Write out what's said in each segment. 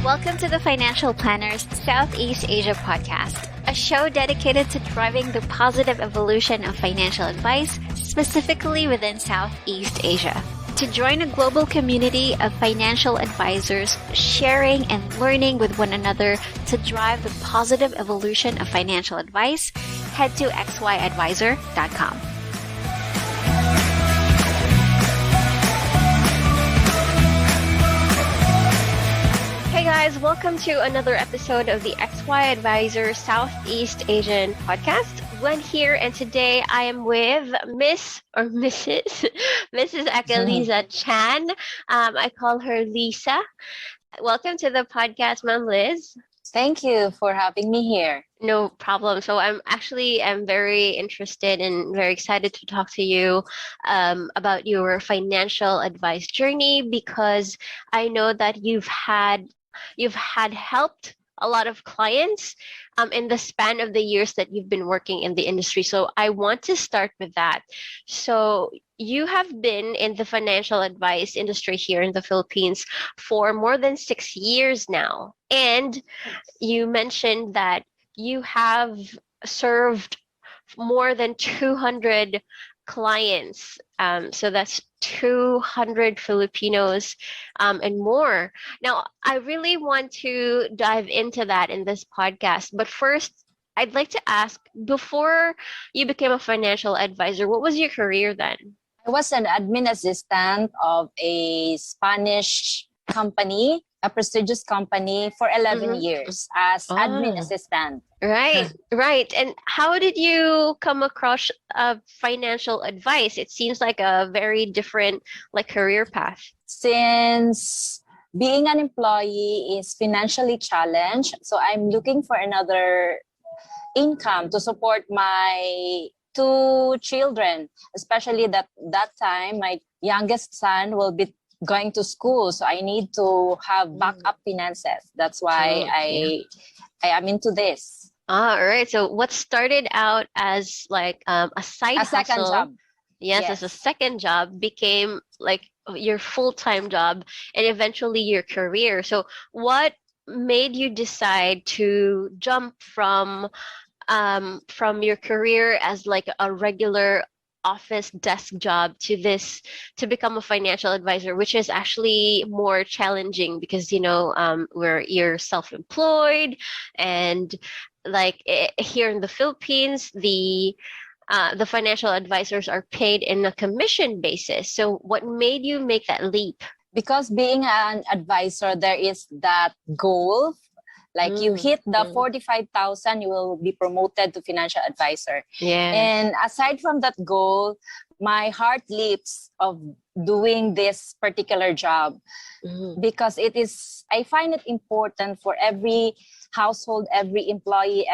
Welcome to the Financial Planners Southeast Asia podcast, a show dedicated to driving the positive evolution of financial advice, specifically within Southeast Asia. To join a global community of financial advisors sharing and learning with one another to drive the positive evolution of financial advice, head to xyadvisor.com. Hey guys, welcome to another episode of the XY Advisor Southeast Asian podcast. Gwen here, and today I am with Mrs. Aquillesa Chan. I call her Lisa. Welcome to the podcast, Ma'am Liz. Thank you for having me here. No problem. So I'm very interested and very excited to talk to you about your financial advice journey, because I know that you've had helped a lot of clients in the span of the years that you've been working in the industry. So I want to start with that. So you have been in the financial advice industry here in the Philippines for more than 6 years now. And you mentioned that you have served more than 200 clients. So that's 200 Filipinos and more. Now, I really want to dive into that in this podcast. But first, I'd like to ask, before you became a financial advisor, what was your career then? I was an admin assistant of a Spanish company, a prestigious company, for 11 years as admin assistant. Right. And how did you come across financial advice? It seems like a very different career path. Since being an employee is financially challenged, so I'm looking for another income to support my 2 children, especially that time my youngest son will be going to school, so I need to have backup finances. That's why I am into this. All right. So what started out as a side hustle, second job, yes, as a second job, became your full-time job and eventually your career. So what made you decide to jump from your career as a regular office desk job to become a financial advisor, which is actually more challenging because where you're self-employed, and here in the Philippines, the financial advisors are paid in a commission basis. So what made you make that leap? Because being an advisor, there is that goal. You hit the 45,000, you will be promoted to financial advisor. Yeah. And aside from that goal, my heart leaps of doing this particular job because I find it important for every household, every employee,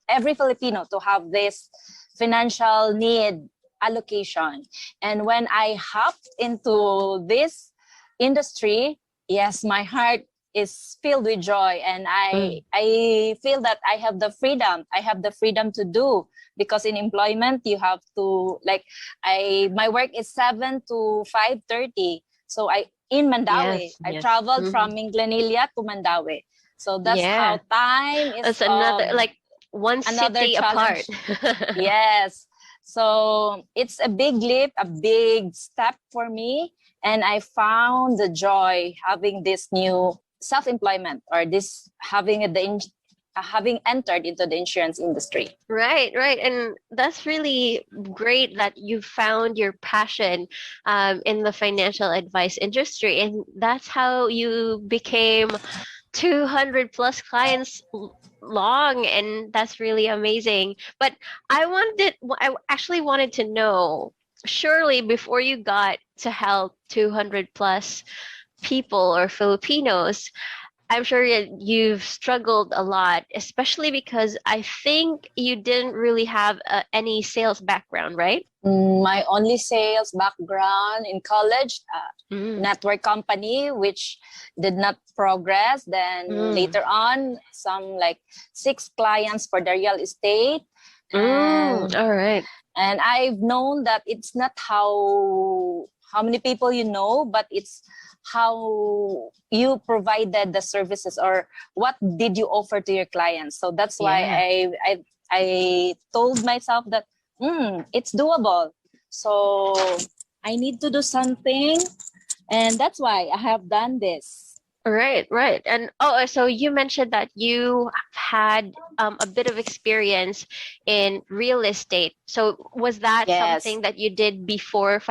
every Filipino to have this financial need allocation. And when I hopped into this industry, yes, my heart is filled with joy, and I feel that I have the freedom to do, because in employment you have to my work is 7 to 5:30, so in Mandaue. I traveled from Minglanilla to Mandaue, so that's how time is. That's another one city apart. Yes, so it's a big leap, a big step for me, and I found the joy having this new self-employment, or this having entered into the insurance industry. Right. And that's really great that you found your passion in the financial advice industry. And that's how you became 200 plus clients long. And that's really amazing. But I actually wanted to know, surely before you got to help 200 plus people or Filipinos, I'm sure you've struggled a lot, especially because I think you didn't really have any sales background, right? My only sales background in college, network company, which did not progress. Then later on, some 6 clients for the real estate. All right. And I've known that it's not how how many people you know, but it's how you provided the services or what did you offer to your clients. So that's why Yeah. I told myself that it's doable. So I need to do something, and that's why I have done this. Right, right. And so you mentioned that you had a bit of experience in real estate. So was that Yes. something that you did before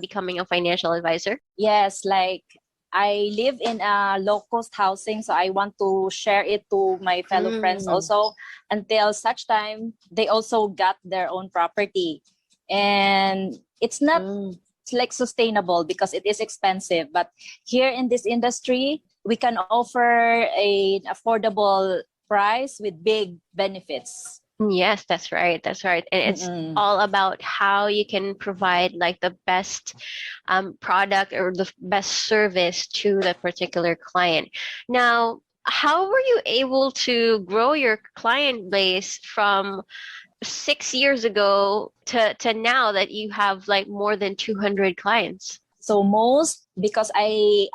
becoming a financial advisor? Yes, like I live in a low cost housing, so I want to share it to my fellow friends Mm, also until such time they also got their own property. And it's not mm. like sustainable because it is expensive. But here in this industry, we can offer an affordable price with big benefits. Yes, that's right. That's right. And it's Mm-mm. all about how you can provide like the best product or the best service to the particular client. Now, how were you able to grow your client base from 6 years ago to now that you have like more than 200 clients? So most because I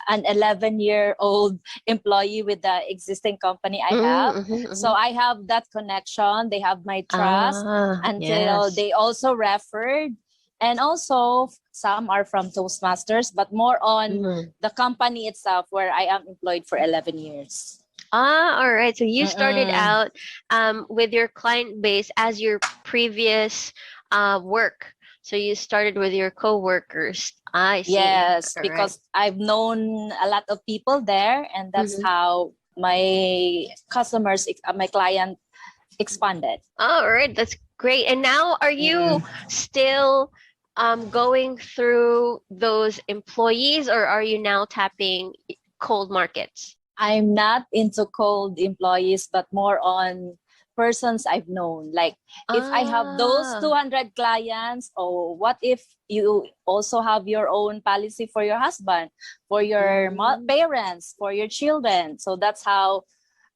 an 11-year-old employee with the existing company I have. So Mm-hmm. I have that connection. They have my trust Ah, until yes. they also referred. And also, some are from Toastmasters, but more on Mm. the company itself where I am employed for 11 years. Ah, all right. So you started Mm-mm. out with your client base as your previous work. So you started with your coworkers. I see. Yes, All right. because I've known a lot of people there, and that's Mm-hmm. how my customers, my client expanded. All right. That's great. And now, are you Mm-mm. still going through those employees, or are you now tapping cold markets? I'm not into cold employees, but more on persons I've known. Like if I have those Ah. 200 clients, or what if you also have your own policy for your husband, for your Mm. parents, for your children? So that's how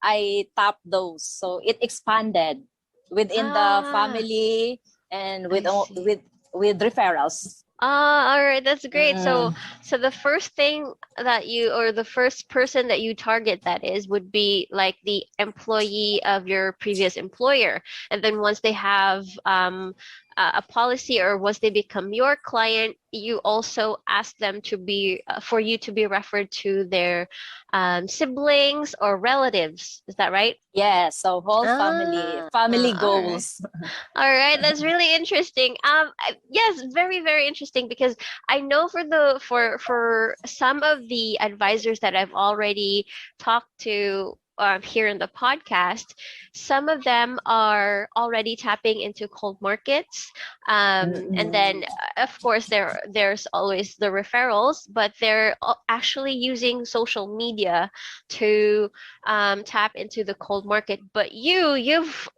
I tap those. So it expanded within the Ah, family and I see. with referrals. Ah, all right, that's great. So, Mm. so the first thing that you, or the first person that you target, that is, would be like the employee of your previous employer. And then once they have a policy, or once they become your client, you also ask them to be for you to be referred to their siblings or relatives. Is that right? Yeah, so whole family All right. goals. All right, that's really interesting. Yes, very, very interesting because I know for for some of the advisors that I've already talked to here in the podcast, some of them are already tapping into cold markets, and then Mm-mm. of course there's always the referrals, but they're actually using social media to tap into the cold market. But you've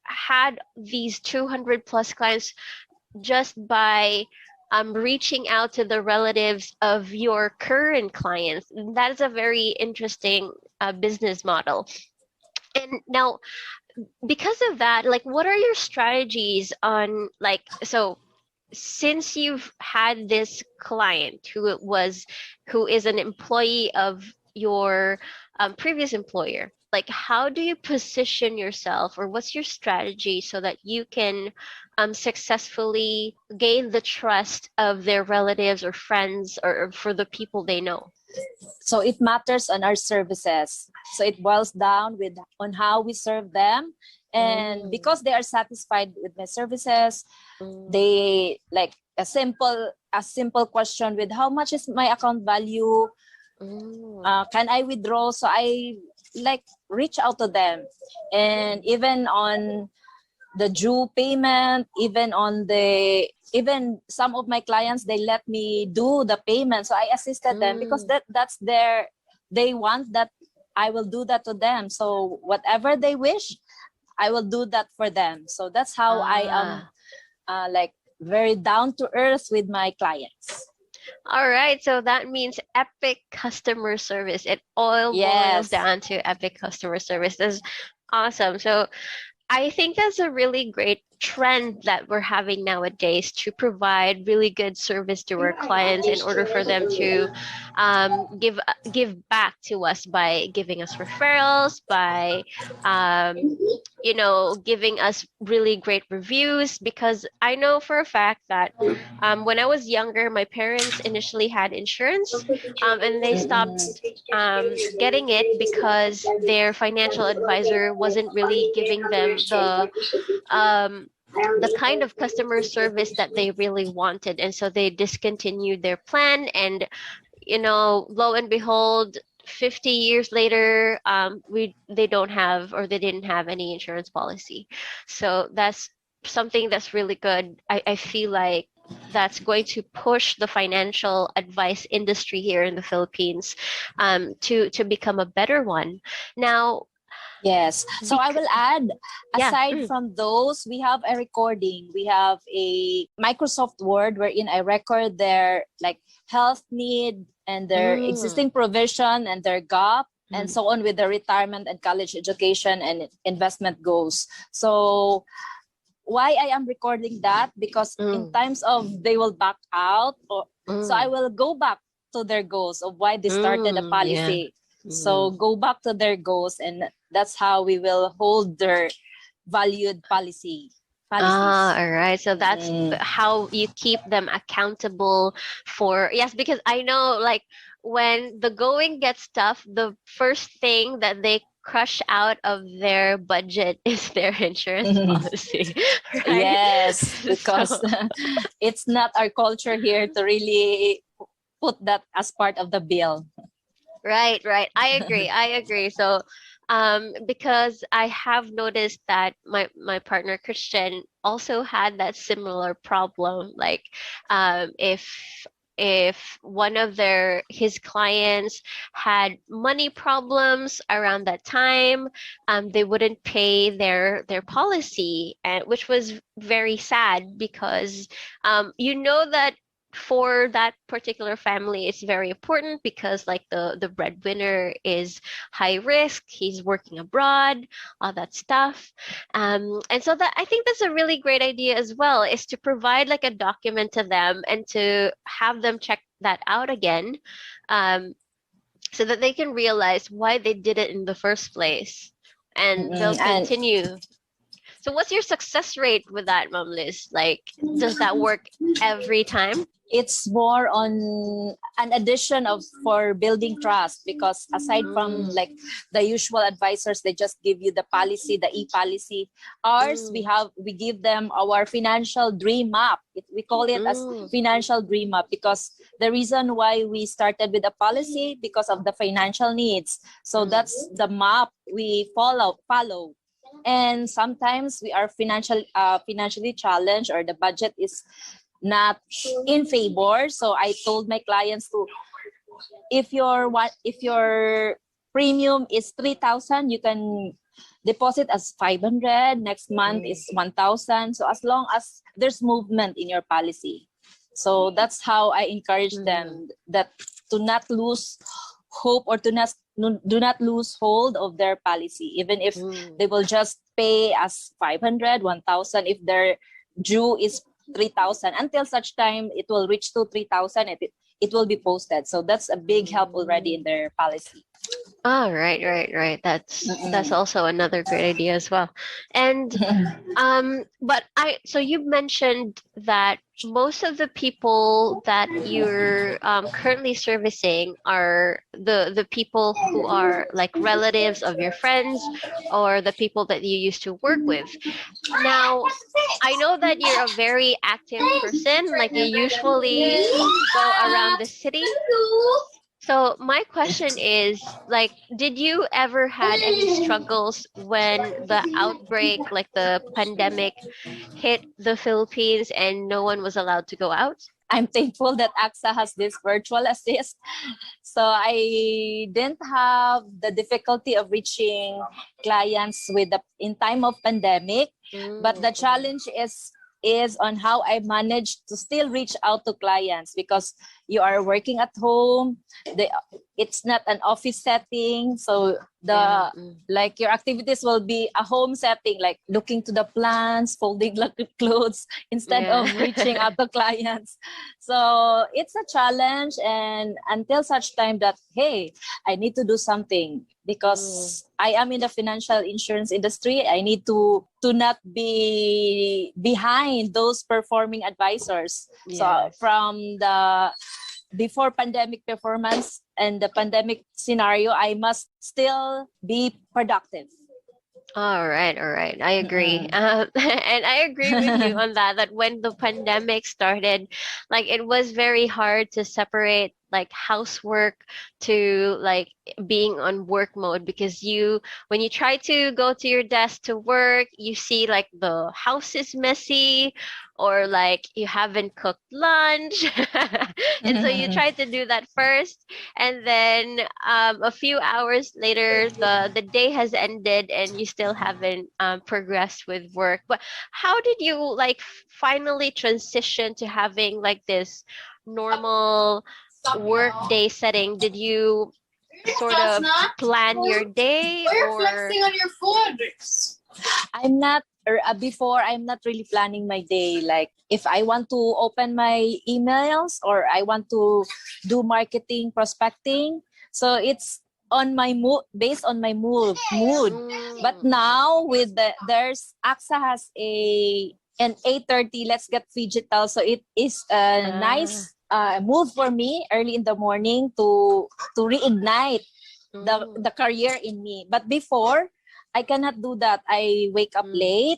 had these 200 plus clients just by reaching out to the relatives of your current clients. That is a very interesting business model. And now, because of that, like, what are your strategies on, like, so since you've had this client who is an employee of your previous employer, like how do you position yourself, or what's your strategy so that you can successfully gain the trust of their relatives or friends, or for the people they know? So it matters on our services. So it boils down with on how we serve them. And Mm, because they are satisfied with my services, mm, they like a simple question with how much is my account value? mm, Can I withdraw? So I like reach out to them. And even on the due payment, even some of my clients, they let me do the payment, so I assisted them because mm. that's they want that I will do that to them. So whatever they wish, I will do that for them. So that's how I am, Ah. like very down to earth with my clients. All right, so that means epic customer service. It all boils Yes. down to epic customer service. That's awesome. So I think that's a really great trend that we're having nowadays to provide really good service to our clients in order for them to give back to us by giving us referrals, by giving us really great reviews. Because I know for a fact that when I was younger, my parents initially had insurance, and they stopped getting it because their financial advisor wasn't really giving them um, the kind of customer service that they really wanted. And so they discontinued their plan. And, lo and behold, 50 years later, they don't have, or they didn't have any insurance policy. So that's something that's really good. I feel like that's going to push the financial advice industry here in the Philippines to become a better one. Now, yes. So I will add, aside yeah. from those, we have a recording. We have a Microsoft Word wherein I record their like health need and their existing provision and their gap and so on with the retirement and college education and investment goals. So why I am recording that? Because in times of they will back out, so I will go back to their goals of why they started a policy. Yeah. So go back to their goals, and that's how we will hold their valued policies. All right. So that's how you keep them accountable for, yes, because I know like when the going gets tough, the first thing that they crush out of their budget is their insurance policy. Right? Yes, because it's not our culture here to really put that as part of the bill. Right. I agree. So because I have noticed that my partner Christian also had that similar problem. Like if one of his clients had money problems around that time, they wouldn't pay their policy, and which was very sad because that for that particular family it's very important because like the breadwinner is high risk, he's working abroad, all that stuff. And so that I think that's a really great idea as well, is to provide like a document to them and to have them check that out again, so that they can realize why they did it in the first place, and they'll continue. So what's your success rate with that, Mom Liz? Like, does that work every time? It's more on an addition of for building trust, because aside from like the usual advisors, they just give you the policy, the e-policy. Ours, we give them our financial dream map. We call it as financial dream map because the reason why we started with a policy because of the financial needs. So that's the map we follow. And sometimes we are financially challenged, or the budget is not in favor. So I told my clients to, if your premium is 3,000, you can deposit as 500. Next month is 1,000. So as long as there's movement in your policy. So that's how I encourage them that to not lose hope, or do not lose hold of their policy, even if they will just pay as 500, 1,000. If their due is 3,000, until such time it will reach to 3,000, it will be posted. So that's a big help already in their policy. Oh, right. That's also another great idea as well. And so you mentioned that most of the people that you're currently servicing are the people who are like relatives of your friends, or the people that you used to work with. Now, I know that you're a very active person, like you usually go around the city. So my question is, like, did you ever had any struggles when the outbreak, like the pandemic, hit the Philippines and no one was allowed to go out? I'm thankful that AXA has this virtual assist. So I didn't have the difficulty of reaching clients in time of pandemic. But the challenge is on how I managed to still reach out to clients, because you are working at home. it's not an office setting. So like your activities will be a home setting, like looking to the plants, folding clothes instead of reaching out to clients. So it's a challenge, and until such time that, hey, I need to do something because I am in the financial insurance industry. I need to not be behind those performing advisors. So from the before pandemic performance and the pandemic scenario, I must still be productive. All right. I agree. And I agree with you on that when the pandemic started, like it was very hard to separate like housework to like being on work mode, because when you try to go to your desk to work, you see like the house is messy, or like you haven't cooked lunch. And so you try to do that first, and then a few hours later the day has ended and you still haven't progressed with work. But how did you like finally transition to having like this normal work day setting? Did you sort of plan your day, or flexing on your food? I'm not before, I'm not really planning my day. Like if I want to open my emails or I want to do marketing prospecting, so it's on my mood, based on my mood. But now with there's AXA has an 8:30 let's get digital, so it is a nice move for me early in the morning to reignite the career in me. But before, I cannot do that. I wake up late,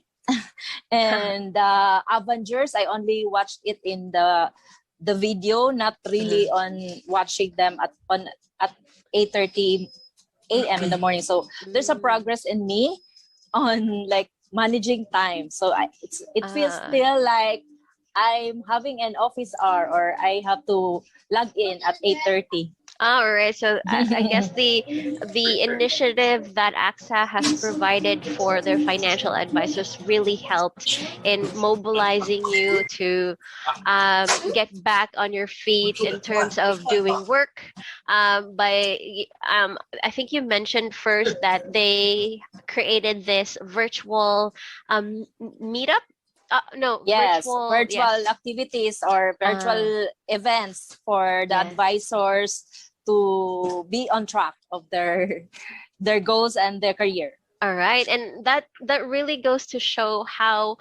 and Avengers, I only watched it in the video, not really on watching them at 8:30 a.m. in the morning. So there's a progress in me on like managing time. So it feels still like I'm having an office hour, or I have to log in at 8:30. All right. So I guess the initiative that AXA has provided for their financial advisors really helped in mobilizing you to get back on your feet in terms of doing work. I think you mentioned first that they created this virtual meetup. Virtual activities or virtual events for the advisors to be on track of their goals and their career. All right, and that really goes to show how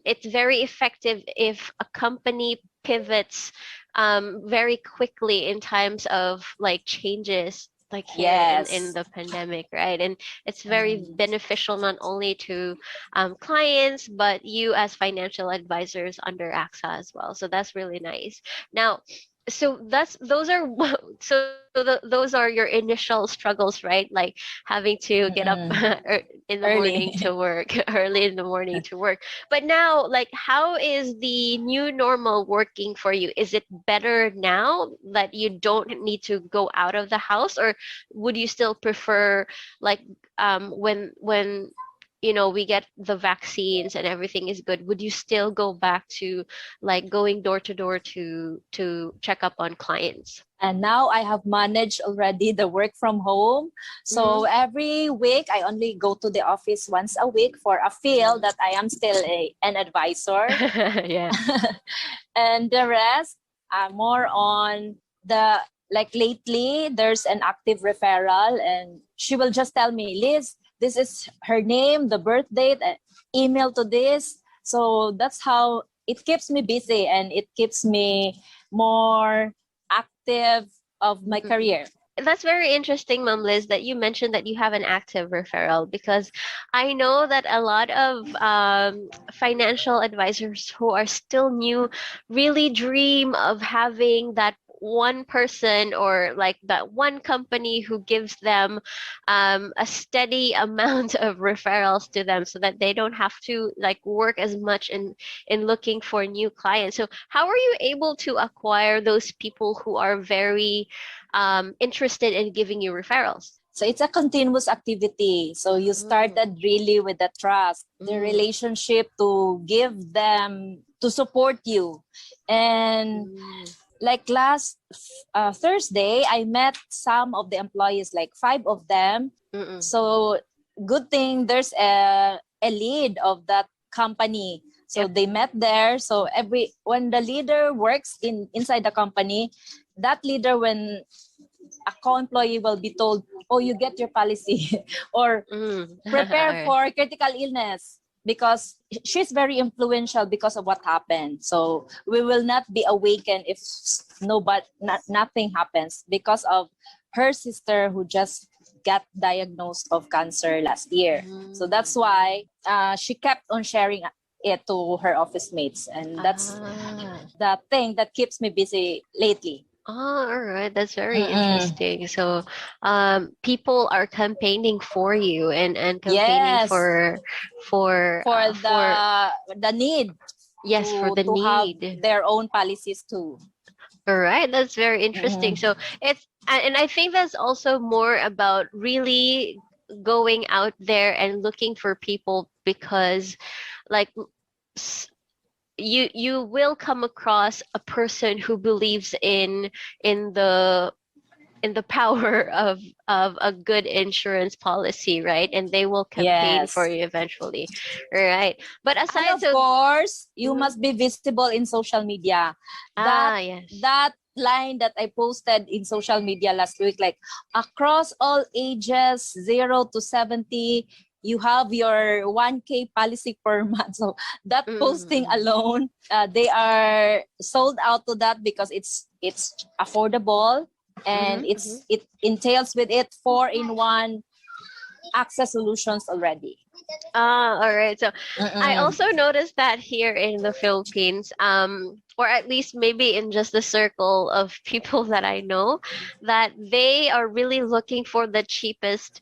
it's very effective if a company pivots very quickly in times of like changes, like here in the pandemic, right? And it's very beneficial not only to clients, but you as financial advisors under AXA as well. So that's really nice. Now, so those are your initial struggles, right? Like having to get up in the morning to work, early in the morning to work. But now, like, how is the new normal working for you? Is it better now that you don't need to go out of the house, or would you still prefer like when we get the vaccines and everything is good, would you still go back to like going door to door to check up on clients? And now I have managed already the work from home. So every week I only go to the office once a week for a feel that I am still an advisor. And the rest are more on the, like lately there's an active referral, and she will just tell me, Liz, this is her name, the birth date, email to this. So that's how it keeps me busy, and it keeps me more active of my career. That's very interesting, Ma'am Liz, that you mentioned that you have an active referral, because I know that a lot of financial advisors who are still new really dream of having that one person or like that one company who gives them a steady amount of referrals to them, so that they don't have to like work as much in looking for new clients. So how are you able to acquire those people who are very interested in giving you referrals? So it's a continuous activity. So you started really with the trust, the relationship, to give them, to support you. And like last Thursday, I met some of the employees, like 5 of them. Mm-mm. So good thing there's a lead of that company. So Yep. they met there. So when the leader works inside the company, that leader, when a co-employee will be told, oh, you get your policy or prepare Alright. for critical illness, because she's very influential because of what happened. So we will not be awakened if nothing happens because of her sister who just got diagnosed of cancer last year. So that's why she kept on sharing it to her office mates, and that's the thing that keeps me busy lately. Oh, all right. That's very Mm-mm. interesting. So, people are campaigning for you and campaigning Yes, for for the need yes, for the to have need. their own policies too. All right, that's very interesting. Mm-hmm. So and I think that's also more about really going out there and looking for people because, like, s- you will come across a person who believes in the in the power of a good insurance policy, right? And they will campaign for Yes. you eventually, right? But And aside, of so course, you mhm. must be visible in social media. That Yes. that line that I posted in social media last week, like across all ages, 0 to 70, you have your 1K policy per month. So that posting Mm-hmm. alone, they are sold out to that because it's affordable, and Mm-hmm. it entails with it 4-in-1 access solutions already. All right. So I Mm-mm. also noticed that here in the Philippines, or at least maybe in just the circle of people that I know, that they are really looking for the cheapest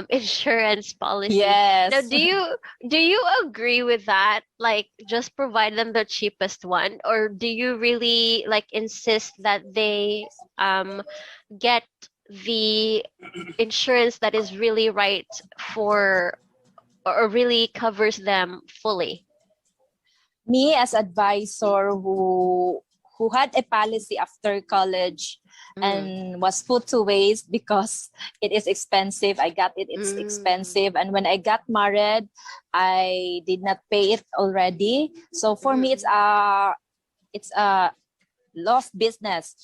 insurance policy. Now, Yes. do you agree with that? Like, just provide them the cheapest one, or do you really like insist that they get the insurance that is really right for or really covers them fully? Me as advisor who had a policy after college Mm. and was put to waste because it is expensive. I got it, it's Mm. expensive. And when I got married, I did not pay it already. So for me, Mm. it's a lost business.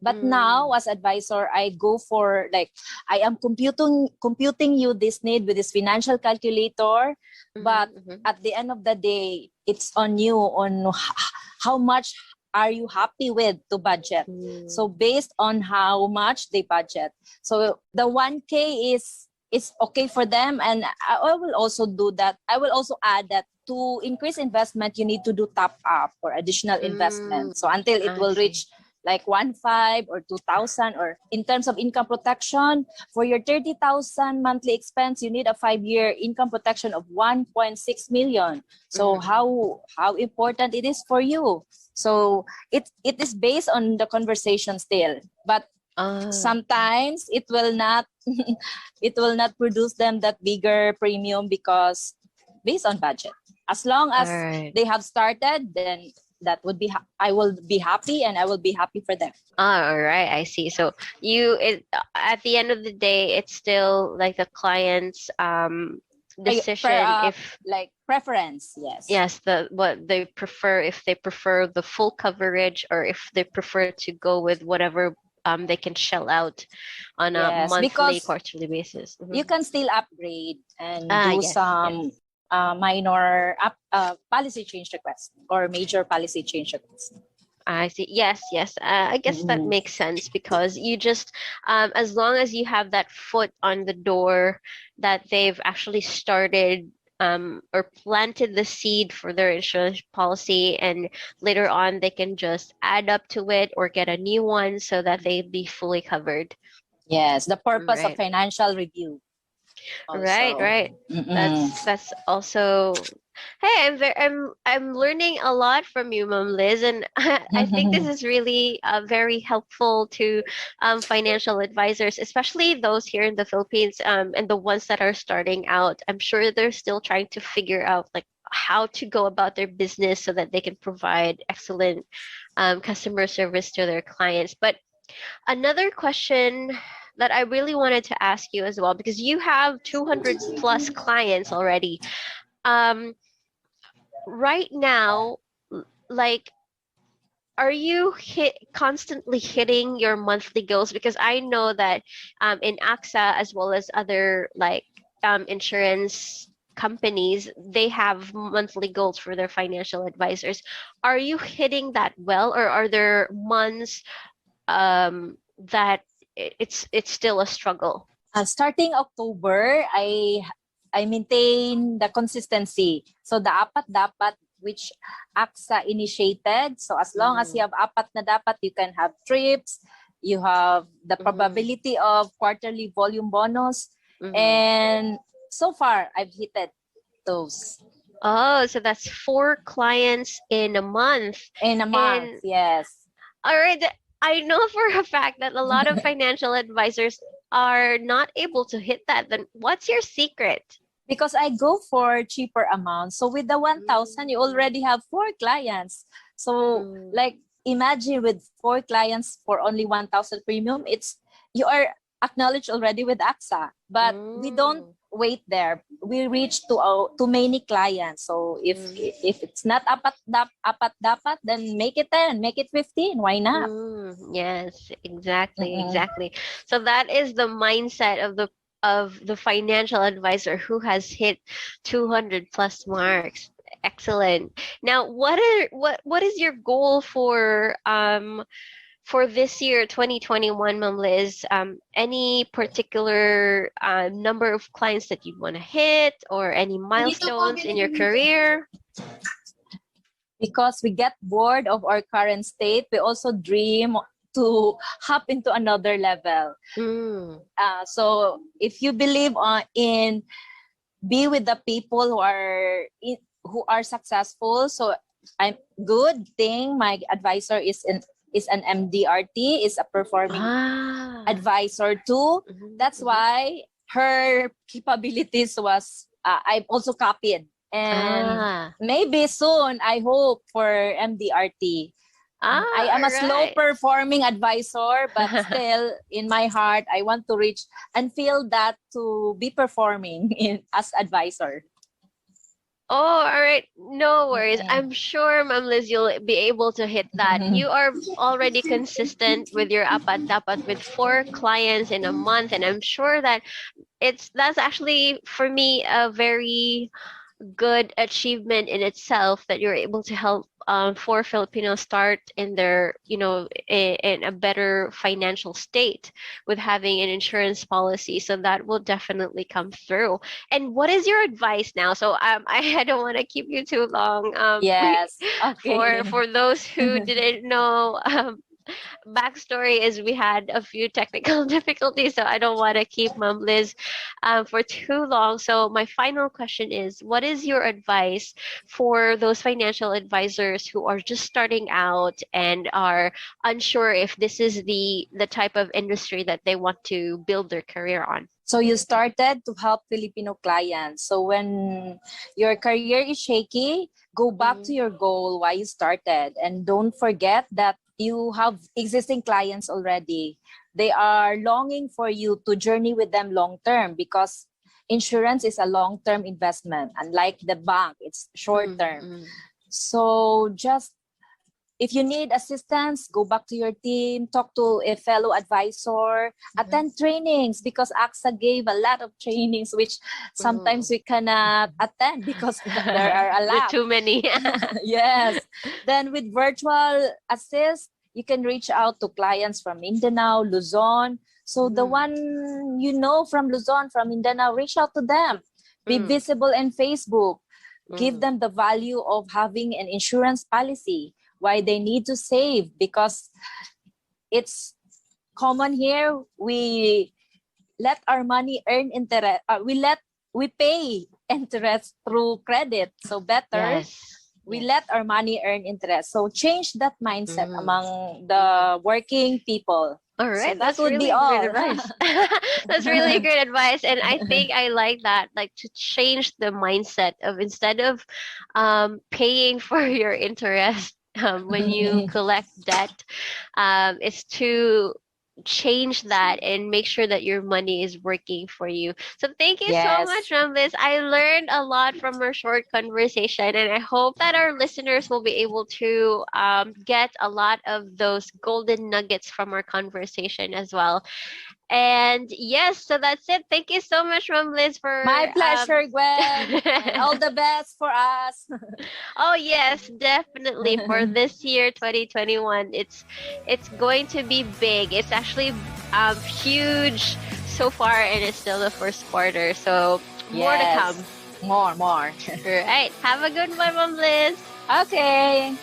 But now Mm. as advisor, I go for, like, I am computing you this need with this financial calculator, but Mm. at the end of the day, it's on you on how much are you happy with to budget. Mm. So based on how much they budget, so the 1K is okay for them, and I will also do that. I will also add that to increase investment, you need to do top up or additional Mm. investment. So until it I will see. reach like 1.5 or 2,000, or in terms of income protection, for your 30,000 monthly expense, you need a 5-year income protection of 1.6 million. So Mm. how important it is for you. So it is based on the conversation still, but Okay. sometimes it will not it will not produce them that bigger premium because based on budget. As long All as right. they have started, then that would be I will be happy, and I will be happy for them. All right, I see. So at the end of the day, it's still like the client's decision if Like preference, yes. yes, the what they prefer, if they prefer the full coverage or if they prefer to go with whatever they can shell out on a Yes, monthly, because quarterly basis. you can still upgrade and Ah, do yes, some yes. minor policy change request or major policy change request. I see. Yes, yes. I guess that Mm-mm. makes sense because you just, as long as you have that foot on the door that they've actually started or planted the seed for their insurance policy, and later on they can just add up to it or get a new one so that they be fully covered. Yes, the purpose of Right. financial review Right, also. right. Mm-mm. That's also. Hey, I'm learning a lot from you, Mom Liz, and I think this is really very helpful to financial advisors, especially those here in the Philippines, and the ones that are starting out. I'm sure they're still trying to figure out like how to go about their business so that they can provide excellent customer service to their clients. But another question that I really wanted to ask you as well, because you have 200 plus clients already. Right now, like, are you constantly hitting your monthly goals? Because I know that in AXA as well as other like insurance companies, they have monthly goals for their financial advisors. Are you hitting that well, or are there months that it's still a struggle? Starting October, I maintain the consistency. So the apat dapat which AXA initiated. So as long as you have apat na dapat, you can have trips, you have the probability of quarterly volume bonus. And so far, I've hit those. Oh, so that's 4 clients in a month. In a month, And, yes. all right. I know for a fact that a lot of financial advisors are not able to hit that. Then what's your secret? Because I go for cheaper amounts. So with the 1,000, you already have 4 clients. So like imagine with 4 clients for only 1,000 premium, you are acknowledged already with AXA. But we don't wait there. We reach to many clients. So if it's not apat dapat, then make it 10, make it 15. Why not? Yes, exactly. So that is the mindset of the financial advisor who has hit 200 plus marks. Excellent. Now, what is your goal for this year, 2021, Ma'am Liz? Any particular number of clients that you want to hit, or any milestones in your career? Because we get bored of our current state, we also dream to hop into another level. So if you believe in be with the people who are successful, so I'm good thing my advisor is an MDRT, is a performing advisor too. That's why her capabilities was I've also copied. And maybe soon, I hope, for MDRT. I am a slow performing advisor, but still in my heart, I want to reach and feel that to be performing as advisor. Oh, all right. No worries. I'm sure, Ma'am Liz, you'll be able to hit that. You are already consistent with your apat dapat with 4 clients in a month, and I'm sure that that's actually for me a very good achievement in itself, that you're able to help 4 Filipinos start in their, in a better financial state with having an insurance policy. So that will definitely come through. And what is your advice now? So I don't want to keep you too long. Yes. Okay. For those who didn't know, backstory is we had a few technical difficulties, so I don't want to keep Mom Liz for too long. So my final question is, what is your advice for those financial advisors who are just starting out and are unsure if this is the type of industry that they want to build their career on? So you started to help Filipino clients. So when your career is shaky, go back to your goal, why you started. And don't forget that you have existing clients already. They are longing for you to journey with them long term, because insurance is a long-term investment. Unlike the bank, it's short-term. So just if you need assistance, go back to your team, talk to a fellow advisor, attend trainings, because AXA gave a lot of trainings which sometimes we cannot attend because there are a lot. Too many. Yes. Then with virtual assist, you can reach out to clients from Mindanao, Luzon. So the one from Luzon, from Mindanao, reach out to them. Be visible in Facebook. Give them the value of having an insurance policy. Why they need to save, because it's common here. We let our money earn interest. We pay interest through credit. So better, we let our money earn interest. So change that mindset among the working people. All So right, that that's would be really great all. advice. That's really great advice, and I think I like that. Like to change the mindset of instead of paying for your interest when you collect debt, is to change that and make sure that your money is working for you. So thank you so much, Yes. Rambis. I learned a lot from our short conversation, and I hope that our listeners will be able to get a lot of those golden nuggets from our conversation as well. And yes, so that's it. Thank you so much, Rambis, My for pleasure, Gwen, and all the best for us. Oh yes, definitely. For this year, 2021, it's going to be big. It's actually huge so far, and it's still the first quarter. So more to Yes. come. More. All right. Have a good one, Mom Liz. Okay.